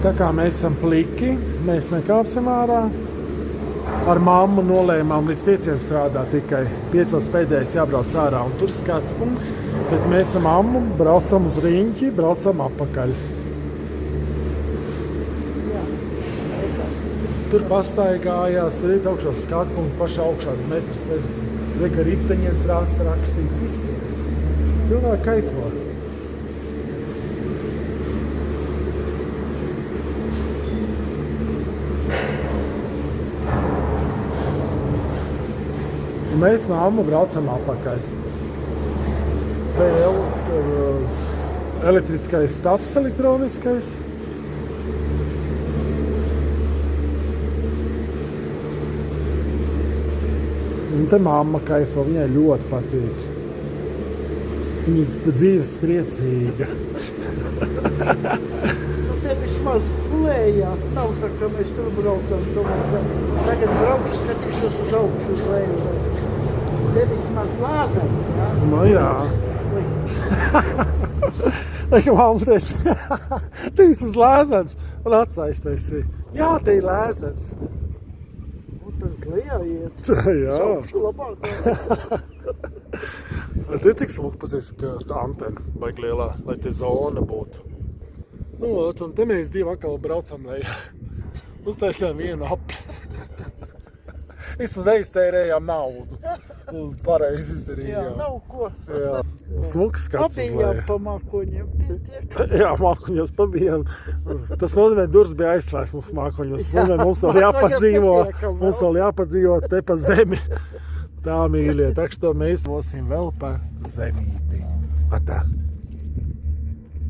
Tā kā mēs esam pliki, mēs nekāpsim ārā. Ar mammu nolēmām līdz 5 strādāt tikai. 5 pēdējais jābrauc ārā un tur skats punkts. Bet mēs ar mammu braucam uz riņķi, braucam apakaļ. Tur pastaigājās, tur ir augšā skatu punktu, pašā augšā 1,70 m. Reka riteņiem trāsa rakstīts, viss. Cilvēki kaifo. Un mēs mammu braucam apakaļ. Te elektriskais stabs elektroniskais. Un te mamma kaifo, viņai ļoti patīk. Viņa dzīves priecīga. Te vismaz lējā, nav tā, ka mēs tur braucam. Tagad braukšu, skatīšos uz augšu, uz leju. Te vismaz lāzens, jā? Nu jā. Mamma teica, te vismaz lāzens. Un atsaistais ir. Jā, te ir lāzens. Un tad lejā iet. Jā. Augšu labāk. Te tik smuki pazīst, ka tā antena baig lielā, lai te zona būtu. Nu, un te mēs divi atkal braucam lejā. Uztaisījām vienu apli. Vismaz neiztērējām naudu. Pareizi izdarījām. Jā, nav ko. Jā. Smuks skats uz leju. Pabijām pa mākoņiem pietiek. Jā, mākoņos pabijām. Tas nozīmē, durvis bija aizslēgts mums mākoņos. Mums vēl jāpadzīvo te pa zemi. Tā, mīļie, tak što mēs būsim vēl pa zemīti. Atā.